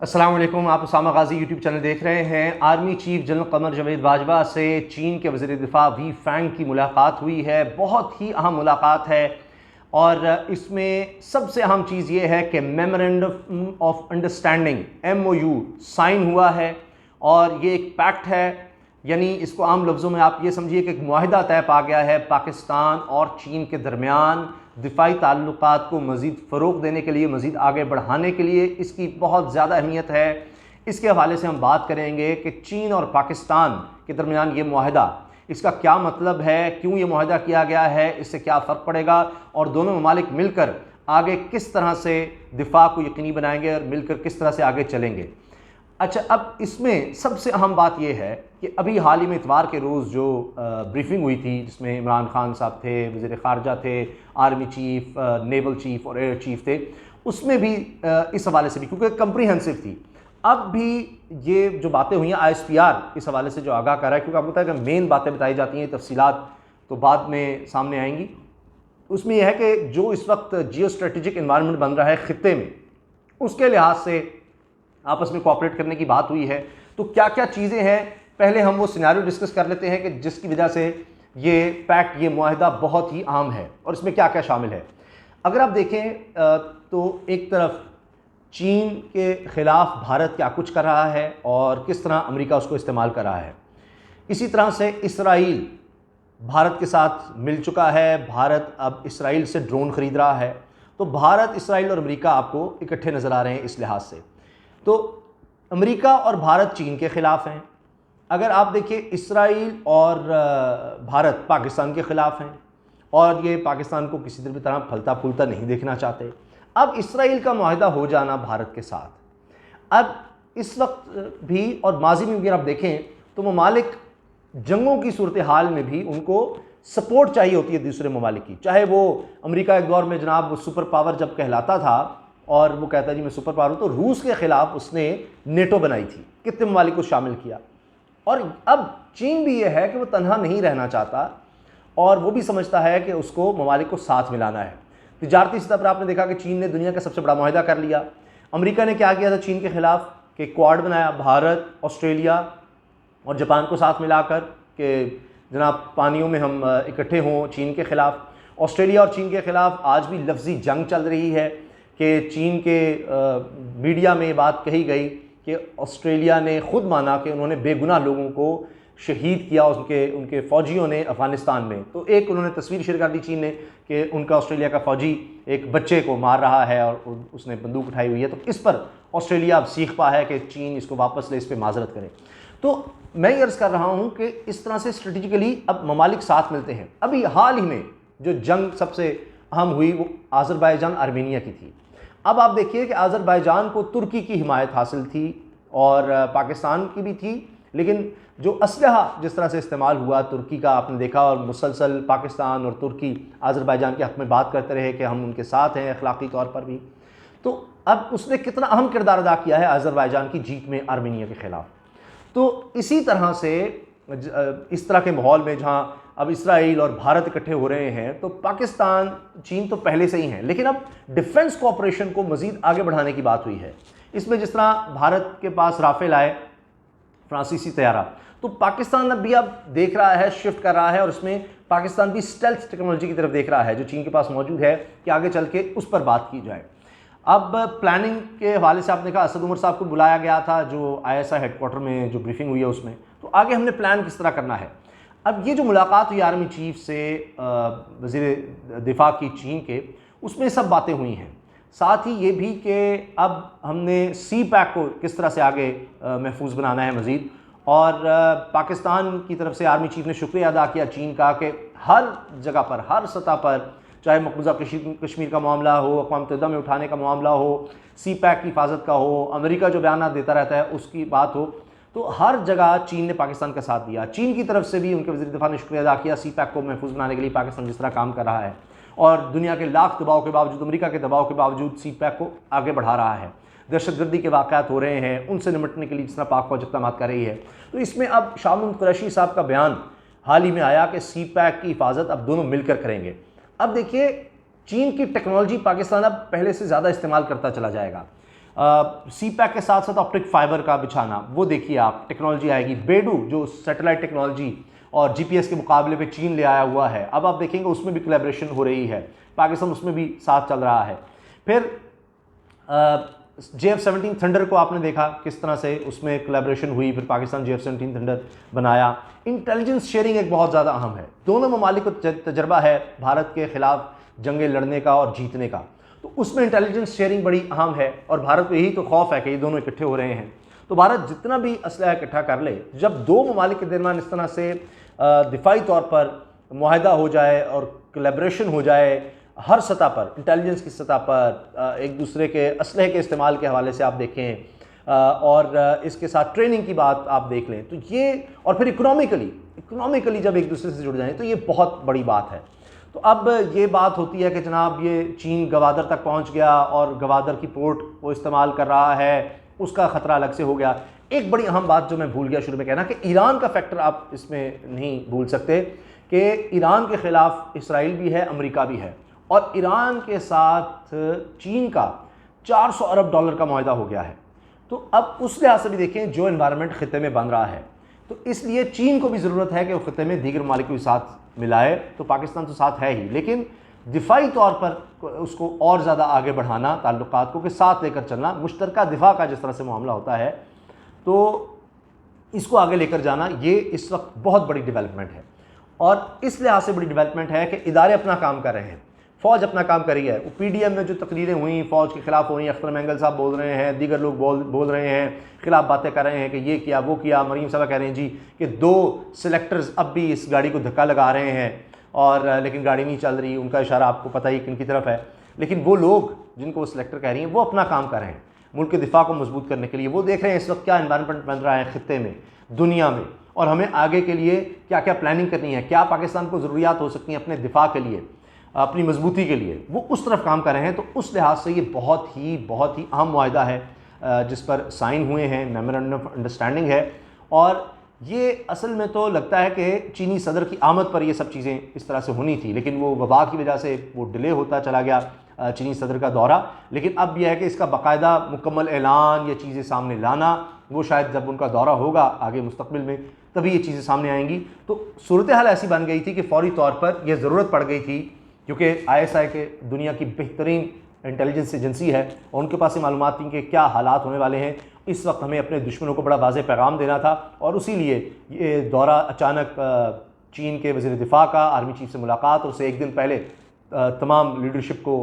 अस्सलाम वालेकुम। आप उसामा गाजी यूट्यूब चैनल देख रहे हैं। Army chief general Qamar Javed Bajwa से चीन के वज़ीर दिफा वी फैंग की मुलाकात हुई है। बहुत ही अहम मुलाकात है और इसमें सबसे अहम चीज़ ये है कि memorandum of understanding MOU sign हुआ है और ये एक पैक्ट है, यानी इसको आम लफ्ज़ों में आप ये समझिए कि एक मुआहिदा तय पा गया है पाकिस्तान और चीन के दरमियान दिफाई ताल्लुकात को मज़ीद फ़रोग़ देने के लिए, मज़ीद आगे बढ़ाने के लिए इसकी बहुत ज़्यादा अहमियत है। इसके हवाले से हम बात करेंगे कि चीन और पाकिस्तान के दरमियान ये मुआहिदा, इसका क्या मतलब है, क्यों ये मुआहिदा किया गया है, इससे क्या फ़र्क पड़ेगा और दोनों ममालिक मिलकर आगे किस तरह से दिफा को यकीनी बनाएंगे और मिलकर किस तरह से आगे चलेंगे। अच्छा, अब इसमें सबसे अहम बात यह है कि अभी हाल ही में इतवार के रोज़ जो ब्रीफिंग हुई थी जिसमें इमरान खान साहब थे, वज़ीर ख़ारजा थे, आर्मी चीफ, नेवल चीफ और एयर चीफ थे, उसमें भी इस हवाले से भी क्योंकि कम्प्रीहेंसिव थी। अब भी ये जो बातें हुई हैं ISPR इस हवाले से जो आगाह कर रहा है, क्योंकि आपको पता है कि मेन बातें बताई जाती हैं, तफसीलात तो बाद में सामने आएंगी। उसमें यह है कि जो इस वक्त जियो स्ट्रेटेजिक इन्वायरमेंट बन रहा है ख़ित्ते में, उसके लिहाज से आपस में कोऑपरेट करने की बात हुई है। तो क्या क्या चीज़ें हैं, पहले हम वो सिनेरियो डिस्कस कर लेते हैं कि जिसकी वजह से ये पैक्ट, ये मुआहिदा बहुत ही अहम है और इसमें क्या क्या शामिल है। अगर आप देखें तो एक तरफ चीन के ख़िलाफ़ भारत क्या कुछ कर रहा है और किस तरह अमेरिका उसको इस्तेमाल कर रहा है। इसी तरह से इसराइल भारत के साथ मिल चुका है, भारत अब इसराइल से ड्रोन ख़रीद रहा है। तो भारत, इसराइल और अमेरिका आपको इकट्ठे नज़र आ रहे हैं इस लिहाज से। तो अमेरिका और भारत चीन के ख़िलाफ़ हैं। अगर आप देखिए, इसराइल और भारत पाकिस्तान के ख़िलाफ़ हैं और ये पाकिस्तान को किसी तरह फलता फूलता नहीं देखना चाहते। अब इसराइल का मुआहिदा हो जाना भारत के साथ, अब इस वक्त भी और माजी में भी अगर आप देखें तो ममालिक जंगों की सूरत हाल में भी उनको सपोर्ट चाहिए होती है दूसरे ममालिक की। चाहे वो अमेरिका एक दौर में जनाब वो सुपर पावर जब कहलाता था और वो कहता है जी मैं सुपर पावर हूँ, तो रूस के ख़िलाफ़ उसने नेटो बनाई थी, कितने ममालिक को शामिल किया। और अब चीन भी ये है कि वो तनहा नहीं रहना चाहता और वो भी समझता है कि उसको ममालिक को साथ मिलाना है। तिजारती सतह पर आपने देखा कि चीन ने दुनिया का सबसे बड़ा मुआहिदा कर लिया। अमेरिका ने क्या किया था चीन के ख़िलाफ़ कि क्वाड बनाया, भारत, ऑस्ट्रेलिया और जापान को साथ मिलाकर कि जनाब पानियों में हम इकट्ठे हों चीन के ख़िलाफ़। ऑस्ट्रेलिया और चीन के ख़िलाफ़ आज भी लफ्ज़ी जंग चल रही है कि चीन के मीडिया में बात कही गई कि ऑस्ट्रेलिया ने ख़ुद माना कि उन्होंने बेगुनाह लोगों को शहीद किया उनके फ़ौजियों ने अफ़गानिस्तान में। तो एक उन्होंने तस्वीर शेयर कर दी चीन ने कि उनका ऑस्ट्रेलिया का फ़ौजी एक बच्चे को मार रहा है और उसने बंदूक उठाई हुई है। तो इस पर ऑस्ट्रेलिया अब सीख पा है कि चीन इसको वापस ले, इस पर माजरत करे। तो मैं ये अर्ज़ कर रहा हूँ कि इस तरह से स्ट्रेटिजिकली अब ममालिक साथ मिलते हैं। अभी हाल ही में जो जंग सबसे अहम हुई वो आज़रबाईजान आर्मीनिया की थी। अब आप देखिए कि आज़रबाईजान को तुर्की की हिमायत हासिल थी और पाकिस्तान की भी थी, लेकिन जो असलहा जिस तरह से इस्तेमाल हुआ तुर्की का आपने देखा, और मुसलसल पाकिस्तान और तुर्की आज़रबाईजान के हक़ में बात करते रहे कि हम उनके साथ हैं अखलाक़ी तौर पर भी। तो अब उसने कितना अहम किरदार अदा किया है आज़रबाईजान की जीत में आर्मीनिया के ख़िलाफ़। तो इसी तरह से इस तरह के माहौल में जहाँ अब इसराइल और भारत इकट्ठे हो रहे हैं, तो पाकिस्तान, चीन तो पहले से ही हैं, लेकिन अब डिफेंस कोऑपरेशन को मज़ीद आगे बढ़ाने की बात हुई है। इसमें जिस तरह भारत के पास राफेल आए, फ्रांसीसी तैयारा, तो पाकिस्तान अब देख रहा है, शिफ्ट कर रहा है और उसमें पाकिस्तान भी स्टेल्थ टेक्नोलॉजी की तरफ देख रहा है जो चीन के पास मौजूद है कि आगे चल के उस पर बात की जाए। अब प्लानिंग के हवाले से आपने कहा असद उमर साहब को बुलाया गया था जो ISI हेडक्वार्टर में जो ब्रीफिंग हुई है उसमें, तो आगे हमने प्लान किस तरह करना है। अब ये जो मुलाकात हुई आर्मी चीफ से वज़ीर दिफा की चीन के, उसमें सब बातें हुई हैं। साथ ही ये भी कि अब हमने CPAC को किस तरह से आगे महफूज बनाना है मज़ीद, और पाकिस्तान की तरफ से आर्मी चीफ ने शुक्रिया अदा किया चीन का कि हर जगह पर, हर सतह पर, चाहे मकबूजा कश्मीर का मामला हो, अक़वाम मुत्तहिदा में उठाने का मामला हो, CPAC की हिफाजत का हो, अमेरिका जो बयान देता रहता है उसकी बात हो, तो हर जगह चीन ने पाकिस्तान का साथ दिया। चीन की तरफ से भी उनके वज़ीर दिफा ने शुक्रिया अदा किया CPAC को महफूज बनाने के लिए पाकिस्तान जिस तरह काम कर रहा है और दुनिया के लाख दबाव के बावजूद, अमेरिका के दबाव के बावजूद CPAC को आगे बढ़ा रहा है। दहशतगर्दी के वाक़यात हो रहे हैं, उनसे निपटने के लिए जिस तरह पाक फ़ौज इक़दामात कर रही है। तो इसमें अब शाह महमूद कुरैशी साहब का बयान हाल ही में आया कि CPAC की हिफाजत अब दोनों मिलकर करेंगे। अब देखिए, चीन की टेक्नोलॉजी पाकिस्तान अब पहले से ज़्यादा इस्तेमाल करता चला जाएगा। सी पैक के साथ साथ ऑप्टिक फाइबर का बिछाना, वो देखिए आप, टेक्नोलॉजी आएगी। बेडू जो सैटेलाइट टेक्नोलॉजी और जीपीएस के मुकाबले पे चीन ले आया हुआ है, अब आप देखेंगे उसमें भी कोलैबोरेशन हो रही है, पाकिस्तान उसमें भी साथ चल रहा है। फिर JF-17 थंडर को आपने देखा किस तरह से उसमें कोलैबोरेशन हुई, फिर पाकिस्तान JF-17 थंडर बनाया। इंटेलिजेंस शेयरिंग एक बहुत ज़्यादा अहम है, दोनों ममालिक को तजर्बा है भारत के खिलाफ जंगें लड़ने का और जीतने का, तो उसमें इंटेलिजेंस शेयरिंग बड़ी अहम है। और भारत को यही तो खौफ है कि ये दोनों इकट्ठे हो रहे हैं, तो भारत जितना भी असलहा इकट्ठा कर ले, जब दो ममालिक के दरमियान इस तरह से दिफाई तौर पर मुआहदा हो जाए और कोलैबोरेशन हो जाए हर सतह पर, इंटेलिजेंस की सतह पर, एक दूसरे के असलहे के इस्तेमाल के हवाले से आप देखें और इसके साथ ट्रेनिंग की बात आप देख लें, तो ये, और फिर इकोनॉमिकली जब एक दूसरे से जुड़ जाएं तो ये बहुत बड़ी बात है। तो अब ये बात होती है कि जनाब ये चीन गवादर तक पहुंच गया और गवादर की पोर्ट वो इस्तेमाल कर रहा है, उसका ख़तरा अलग से हो गया। एक बड़ी अहम बात जो मैं भूल गया शुरू में कहना, कि ईरान का फैक्टर आप इसमें नहीं भूल सकते कि ईरान के ख़िलाफ़ इसराइल भी है, अमेरिका भी है, और ईरान के साथ चीन का $400 अरब का मुआहदा हो गया है। तो अब उस लिहाज से भी देखें जो एनवायरनमेंट ख़ित्ते में बन रहा है, तो इसलिए चीन को भी ज़रूरत है कि वो ख़ित्ते में दीगर ममालिक को भी साथ मिलाए। तो पाकिस्तान तो साथ है ही, लेकिन दिफाई तौर पर उसको और ज़्यादा आगे बढ़ाना, ताल्लुकात को के साथ लेकर चलना, मुश्तरका दिफा का जिस तरह से मामला होता है, तो इसको आगे लेकर जाना, ये इस वक्त बहुत बड़ी डेवलपमेंट है। और इस लिहाज से बड़ी डेवलपमेंट है कि इदारे अपना काम कर रहे हैं, फ़ौज अपना काम कर रही है। वो PDM में जो तकरीरें हुई फ़ौज के ख़िलाफ़ हो रही हैं, अख्तर मेंगल साहब बोल रहे हैं, दीगर लोग बोल रहे हैं, खिलाफ बातें कर रहे हैं कि ये किया वो किया। मरीम साहब कह रहे हैं जी कि 2 सिलेक्टर्स अब भी इस गाड़ी को धक्का लगा रहे हैं और लेकिन गाड़ी नहीं चल रही, उनका इशारा आपको पता ही किन की तरफ है। लेकिन वो लोग जिनको वो सिलेक्टर कह रही हैं वो अपना काम कर रहे हैं मुल्क के दिफा को मजबूत करने के लिए। वो देख रहे हैं इस वक्त क्या एनवायरनमेंट बन रहा है ख़ित्ते में, दुनिया में, और हमें आगे के लिए क्या क्या प्लानिंग करनी है, क्या पाकिस्तान को ज़रूरियात हो सकती हैं अपने दिफा के लिए, अपनी मजबूती के लिए, वो उस तरफ काम कर रहे हैं। तो उस लिहाज से ये बहुत ही अहम मुआहदा है जिस पर साइन हुए हैं, मेमोरेंडम ऑफ अंडरस्टैंडिंग है। और ये असल में तो लगता है कि चीनी सदर की आमद पर ये सब चीज़ें इस तरह से होनी थी, लेकिन वो वबा की वजह से वो डिले होता चला गया चीनी सदर का दौरा। लेकिन अब यह है कि इसका बाकायदा मुकम्मल ऐलान, ये चीज़ें सामने लाना, वो शायद जब उनका दौरा होगा आगे मुस्तकबिल में तभी ये चीज़ें सामने आएंगी। तो सूरत हाल ऐसी बन गई थी कि फौरी तौर पर यह ज़रूरत पड़ गई थी, क्योंकि ISI के दुनिया की बेहतरीन इंटेलिजेंस एजेंसी है और उनके पास ये मालूमात थी कि क्या हालात होने वाले हैं। इस वक्त हमें अपने दुश्मनों को बड़ा वाज़ेह पैगाम देना था, और उसी लिए ये दौरा अचानक चीन के वज़ीर दिफा का आर्मी चीफ से मुलाकात, और उससे एक दिन पहले तमाम लीडरशिप को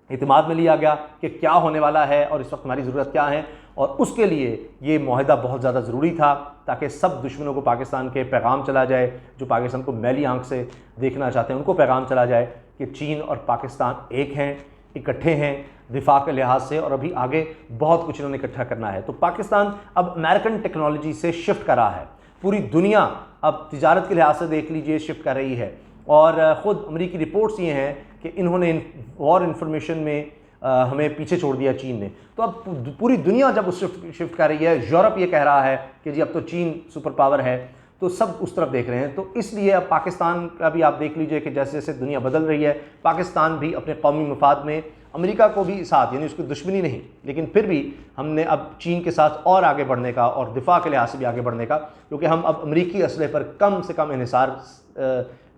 इत्मीनान में लिया गया कि क्या होने वाला है और इस वक्त हमारी ज़रूरत क्या है। और उसके लिए ये मुआहदा बहुत ज़्यादा ज़रूरी था, ताकि सब दुश्मनों को पाकिस्तान के पैगाम चला जाए, जो पाकिस्तान को मैली आंख से देखना चाहते हैं उनको पैगाम चला जाए कि चीन और पाकिस्तान एक हैं, इकट्ठे हैं दिफा के लिहाज से, और अभी आगे बहुत कुछ इन्होंने इकट्ठा करना है। तो पाकिस्तान अब अमेरिकन टेक्नोलॉजी से शिफ्ट कर रहा है, पूरी दुनिया अब तिजारत के लिहाज से देख लीजिए शिफ्ट कर रही है। और ख़ुद अमरीकी रिपोर्ट्स ये हैं कि इन्होंने वॉर इन्फॉर्मेशन में हमें पीछे छोड़ दिया चीन ने। तो अब पूरी दुनिया जब उस शिफ्ट कर रही है, यूरोप ये कह रहा है कि जी अब तो चीन सुपर पावर है, तो सब उस तरफ देख रहे हैं। तो इसलिए अब पाकिस्तान का भी आप देख लीजिए कि जैसे जैसे दुनिया बदल रही है, पाकिस्तान भी अपने कौमी मफाद में अमेरिका को भी साथ, यानी उसकी दुश्मनी नहीं, लेकिन फिर भी हमने अब चीन के साथ और आगे बढ़ने का और दिफा के लिहाज से भी आगे बढ़ने का, क्योंकि हम अब अमरीकी असले पर कम से कम इन्हिसार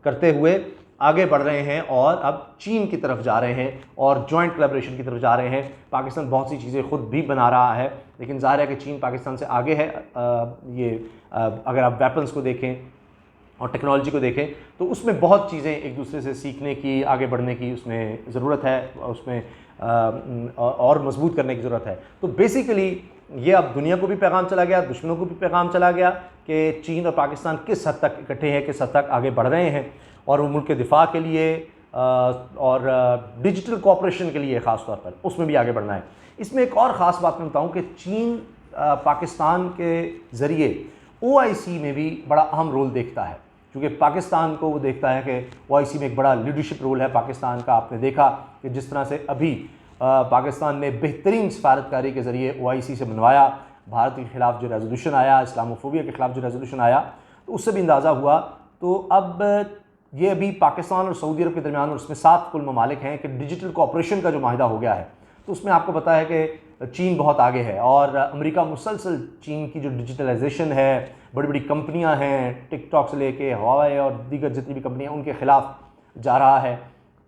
करते हुए आगे बढ़ रहे हैं और अब चीन की तरफ जा रहे हैं और जॉइंट कोलैबोरेशन की तरफ जा रहे हैं। पाकिस्तान बहुत सी चीज़ें खुद भी बना रहा है, लेकिन ज़ाहिर है कि चीन पाकिस्तान से आगे है। अगर आप वेपन्स को देखें और टेक्नोलॉजी को देखें तो उसमें बहुत चीज़ें एक दूसरे से सीखने की, आगे बढ़ने की उसमें ज़रूरत है, उसमें और मजबूत करने की ज़रूरत है। तो बेसिकली ये अब दुनिया को भी पैगाम चला गया, दुश्मनों को भी पैगाम चला गया कि चीन और पाकिस्तान किस हद तक इकट्ठे हैं, किस हद तक आगे बढ़ रहे हैं, और वो मुल्क के दिफा के लिए और डिजिटल कोऑपरेशन के लिए ख़ास तौर पर उसमें भी आगे बढ़ना है। इसमें एक और ख़ास बात मैं बताऊँ कि चीन पाकिस्तान के ज़रिए OIC में भी बड़ा अहम रोल देखता है, क्योंकि पाकिस्तान को वो देखता है कि OIC में एक बड़ा लीडरशिप रोल है पाकिस्तान का। आपने देखा कि जिस तरह से अभी पाकिस्तान ने बेहतरीन सफारतकारी के ज़रिए OIC से बनवाया, भारत के ख़िलाफ़ जो रेजोल्यूशन आया, इस्लामोफोबिया के ख़िलाफ़ जो रेजोल्यूशन आया, तो उससे भी अंदाज़ा हुआ। तो अब ये अभी पाकिस्तान और सऊदी अरब के दरमियान, और उसमें 7 कुल ममालिक हैं, कि डिजिटल कोऑपरेशन का जो माहिदा हो गया है। तो उसमें आपको पता है कि चीन बहुत आगे है और अमेरिका मुसलसल चीन की जो डिजिटलाइजेशन है, बड़ी बड़ी कंपनियां हैं, टिकटॉक से लेके हवाई और दीगर जितनी भी कंपनियां, उनके ख़िलाफ़ जा रहा है।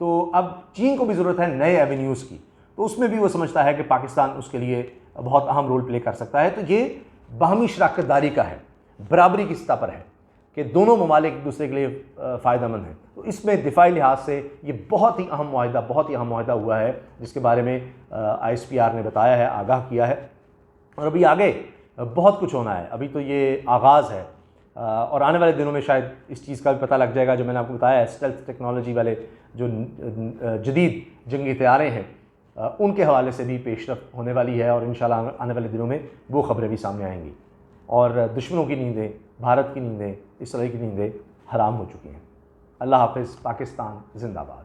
तो अब चीन को भी ज़रूरत है नए एवेन्यूज़ की, तो उसमें भी वो समझता है कि पाकिस्तान उसके लिए बहुत अहम रोल प्ले कर सकता है। तो ये बाहमी शराकतदारी का है, बराबरी की सतह पर है कि दोनों ममालिक एक दूसरे के लिए फ़ायदेमंद हैं। तो इसमें दिफाई लिहाज से ये बहुत ही अहम मुआहिदा हुआ है, जिसके बारे में ISPR ने बताया है, आगाह किया है। और अभी आगे बहुत कुछ होना है, अभी तो ये आगाज़ है और आने वाले दिनों में शायद इस चीज़ का भी पता लग जाएगा। जो मैंने आपको बताया है, स्टेल्थ टेक्नोलॉजी वाले जो जदीद जंगी तैयारे हैं, उनके हवाले से भी पेशरफ होने वाली है और इंशाल्लाह आने वाले दिनों में वो ख़बरें भी सामने आएंगी। और दुश्मनों की नींदें, भारत की नींदें, इसराइल की नींदें हराम हो चुकी हैं। अल्लाह हाफ़िज़। पाकिस्तान ज़िंदाबाद।